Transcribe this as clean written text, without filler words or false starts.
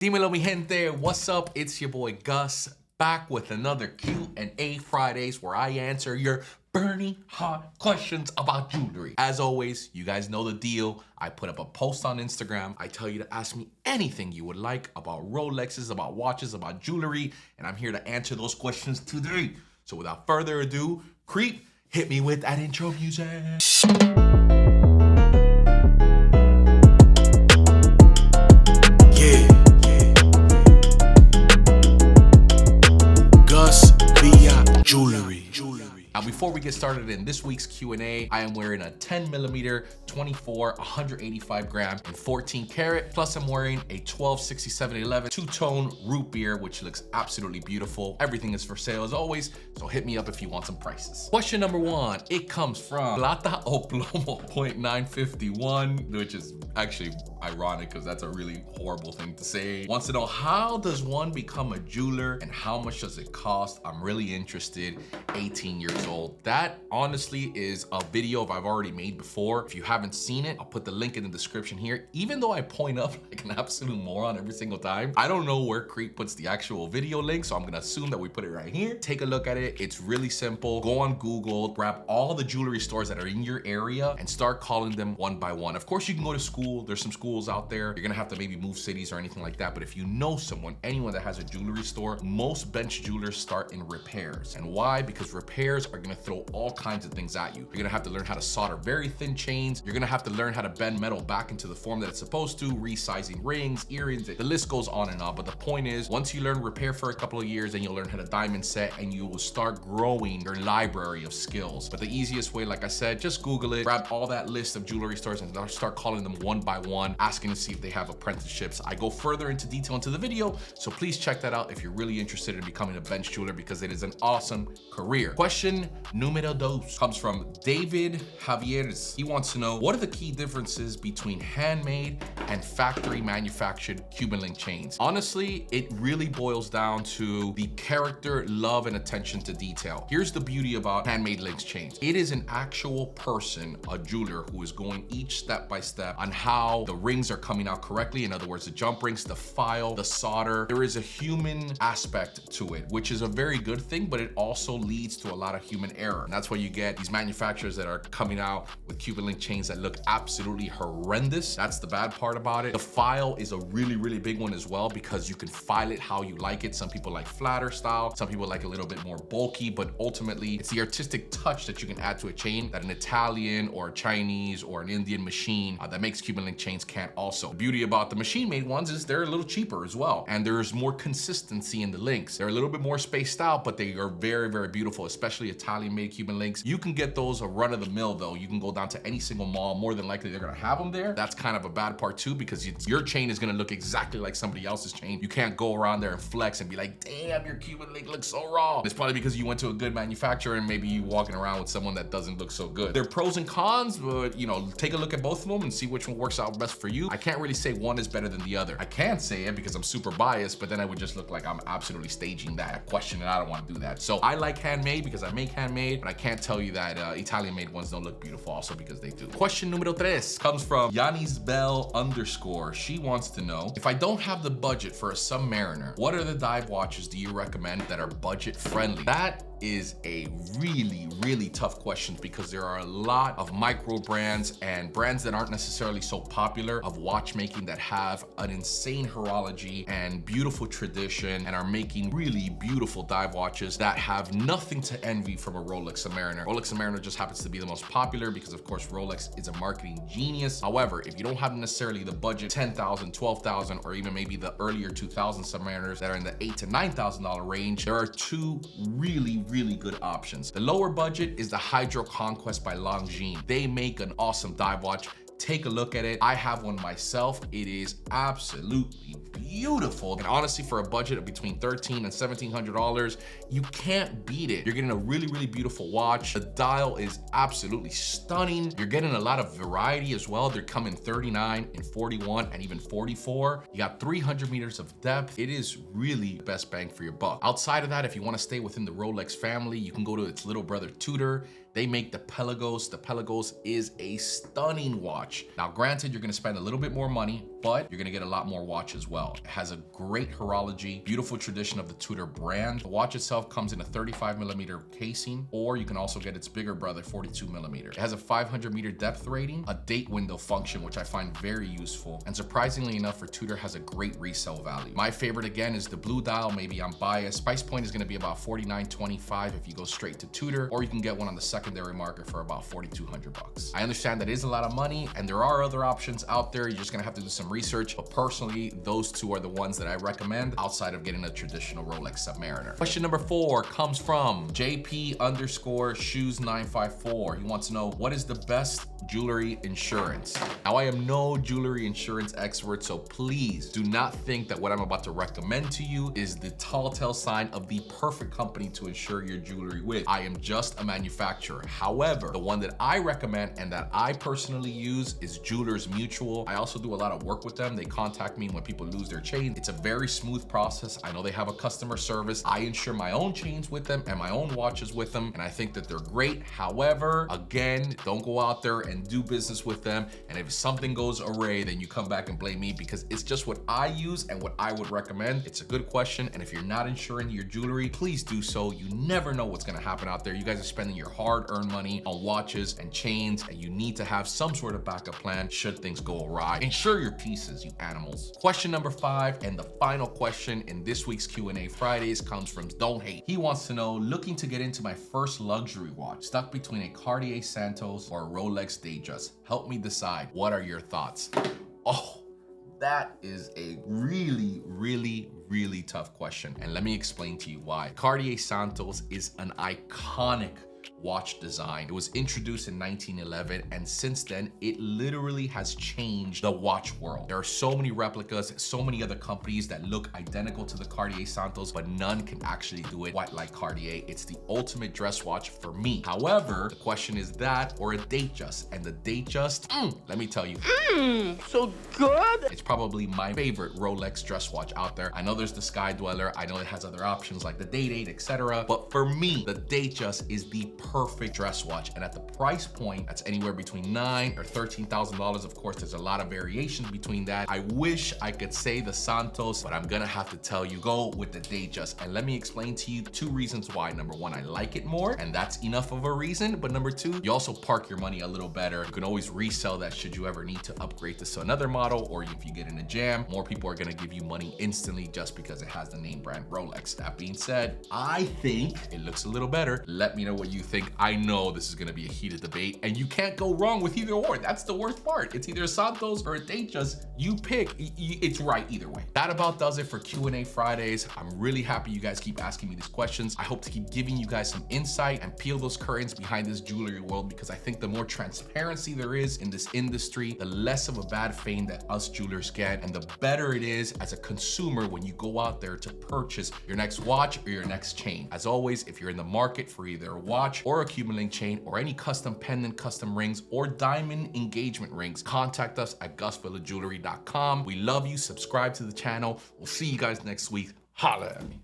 Dímelo, mi gente. What's up? It's your boy Gus, back with another Q&A Fridays where I answer your burning hot questions about jewelry. As always, you guys know the deal. I put up a post on Instagram. I tell you to ask me anything you would like about Rolexes, about watches, about jewelry, and I'm here to answer those questions today. So without further ado, Creep, hit me with that intro music. Jewelry. Now, before we get started in this week's Q&A, I am wearing a 10mm, 24, 185 gram, and 14 karat. Plus, I'm wearing a 126711 two-tone root beer, which looks absolutely beautiful. Everything is for sale as always, so hit me up if you want some prices. Question number one, it comes from Plata o Plomo .951, which is actually ironic because that's a really horrible thing to say. Wants to know, how does one become a jeweler and how much does it cost? I'm really interested. 18 years old. That honestly is a video I've already made before. If you haven't seen it, I'll put the link in the description here. Even though I point up like an absolute moron every single time, I don't know where Creep puts the actual video link, so I'm gonna assume that we put it right here. Take a look at it. It's really simple. Go on Google, grab all the jewelry stores that are in your area and start calling them one by one. Of course, you can go to school. There's some schools out there. You're gonna have to maybe move cities or anything like that, but if you know someone, anyone that has a jewelry store, most bench jewelers start in repairs. And why? Because repairs are gonna throw all kinds of things at you. You're gonna have to learn how to solder very thin chains. You're gonna have to learn how to bend metal back into the form that it's supposed to, resizing rings, earrings, the list goes on and on. But the point is, once you learn repair for a couple of years, then you'll learn how to diamond set and you will start growing your library of skills. But the easiest way, like I said, just Google it, grab all that list of jewelry stores and start calling them one by one, asking to see if they have apprenticeships. I go further into detail into the video, so please check that out if you're really interested in becoming a bench jeweler, because it is an awesome career. Question numero dos comes from David Javieres. He wants to know, what are the key differences between handmade and factory manufactured Cuban link chains? Honestly, it really boils down to the character, love, and attention to detail. Here's the beauty about handmade links chains. It is an actual person, a jeweler, who is going each step by step on how the rings are coming out correctly. In other words, the jump rings, the file, the solder. There is a human aspect to it, which is a very good thing, but it also leads to a lot of human error. And that's why you get these manufacturers that are coming out with Cuban link chains that look absolutely horrendous. That's the bad part about it. The file is a really, really big one as well, because you can file it how you like it. Some people like flatter style, some people like a little bit more bulky, but ultimately it's the artistic touch that you can add to a chain that an Italian or a Chinese or an Indian machine that makes Cuban link chains can't also. The beauty about the machine made ones is they're a little cheaper as well. And there's more consistency in the links. They're a little bit more spaced out, but they are very, very beautiful, especially Italian made Cuban links. You can get those a run of the mill though. You can go down to any single mall. More than likely they're gonna have them there. That's kind of a bad part too, because your chain is gonna look exactly like somebody else's chain. You can't go around there and flex and be like, damn, your Cuban link looks so raw. It's probably because you went to a good manufacturer and maybe you walking around with someone that doesn't look so good. There are pros and cons, but you know, take a look at both of them and see which one works out best for you. I can't really say one is better than the other. I can't say it because I'm super biased, but then I would just look like I'm absolutely staging that question, and I don't want to do that. So I like handmade because I make handmade, but I can't tell you that Italian made ones don't look beautiful also, because they do. Question numero tres comes from Yanisbell_. She wants to know, if I don't have the budget for a Submariner, what are the dive watches do you recommend that are budget friendly? That is a really, really tough question, because there are a lot of micro brands and brands that aren't necessarily so popular of watchmaking that have an insane horology and beautiful tradition and are making really beautiful dive watches that have nothing to envy from a Rolex Submariner. Rolex Submariner just happens to be the most popular because, of course, Rolex is a marketing genius. However, if you don't have necessarily the budget, 10,000, 12,000, or even maybe the earlier 2000 Submariners that are in the $8,000 to $9,000 range, there are two really good options. The lower budget is the Hydro Conquest by Longines. They make an awesome dive watch. Take a look at it. I have one myself. It is absolutely beautiful. And honestly, for a budget of between $1,300 and $1,700, you can't beat it. You're getting a really beautiful watch. The dial is absolutely stunning. You're getting a lot of variety as well. They come in 39 and 41 and even 44. You got 300 meters of depth. It is really the best bang for your buck. Outside of that, if you want to stay within the Rolex family, you can go to its little brother Tudor. They make the Pelagos. The Pelagos is a stunning watch. Now, granted, you're gonna spend a little bit more money, but you're gonna get a lot more watch as well. has a great horology, beautiful tradition of the Tudor brand. The watch itself comes in a 35mm casing, or you can also get its bigger brother, 42mm. It has a 500-meter depth rating, a date window function, which I find very useful, and surprisingly enough for Tudor, has a great resale value. My favorite again is the blue dial. Maybe I'm biased. Price point is gonna be about $49.25 if you go straight to Tudor, or you can get one on the secondary market for about $4,200. I understand that is a lot of money, and there are other options out there. You're just gonna have to do some research, but personally, those two are the ones that I recommend outside of getting a traditional Rolex Submariner. Question number 4 comes from JP_shoes954. He wants to know, what is the best jewelry insurance? Now, I am no jewelry insurance expert, so please do not think that what I'm about to recommend to you is the telltale sign of the perfect company to insure your jewelry with. I am just a manufacturer. However, the one that I recommend and that I personally use is Jewelers Mutual. I also do a lot of work with them. They contact me when people lose their chain. It's a very smooth process. I know they have a customer service. I insure my own chains with them and my own watches with them, and I think that they're great. However, again, don't go out there and do business with them, and if something goes awry, then you come back and blame me, because it's just what I use and what I would recommend. It's a good question, and if you're not insuring your jewelry, please do so. You never know what's gonna happen out there. You guys are spending your hard-earned money on watches and chains, and you need to have some sort of backup plan should things go awry. Insure your pieces, you animals. Question number 5, and the final question in this week's Q&A Fridays, comes from Don't Hate. He wants to know, looking to get into my first luxury watch, stuck between a Cartier Santos or a Rolex Datejust. Help me decide. What are your thoughts? Oh, that is a really tough question. And let me explain to you why. Cartier Santos is an iconic watch design. It was introduced in 1911, and since then, it literally has changed the watch world. There are so many replicas, so many other companies that look identical to the Cartier Santos, but none can actually do it quite like Cartier. It's the ultimate dress watch for me. However, the question is that or a Datejust, and the Datejust, let me tell you, so good. It's probably my favorite Rolex dress watch out there. I know there's the Sky Dweller. I know it has other options like the Day-Date, etc. But for me, the Datejust is the perfect dress watch, and at the price point that's anywhere between $9,000 or $13,000. Of course, there's a lot of variations between that. I wish I could say the Santos, but I'm gonna have to tell you, go with the Datejust. And let me explain to you 2 reasons why. Number 1, I like it more, and that's enough of a reason. But number 2, you also park your money a little better. You can always resell that should you ever need to upgrade this to another model, or if you get in a jam, more people are gonna give you money instantly just because it has the name brand Rolex. That being said, I think it looks a little better. Let me know what you think. I know this is gonna be a heated debate, and you can't go wrong with either or. That's the worst part. It's either a Santos or a Datejust. You pick, it's right either way. That about does it for Q&A Fridays. I'm really happy you guys keep asking me these questions. I hope to keep giving you guys some insight and peel those curtains behind this jewelry world, because I think the more transparency there is in this industry, the less of a bad fame that us jewelers get, and the better it is as a consumer when you go out there to purchase your next watch or your next chain. As always, if you're in the market for either a watch or a accumulating chain or any custom pendant, custom rings, or diamond engagement rings, contact us at gusvilajewelry.com. We love you. Subscribe to the channel. We'll see you guys next week. Holla at me.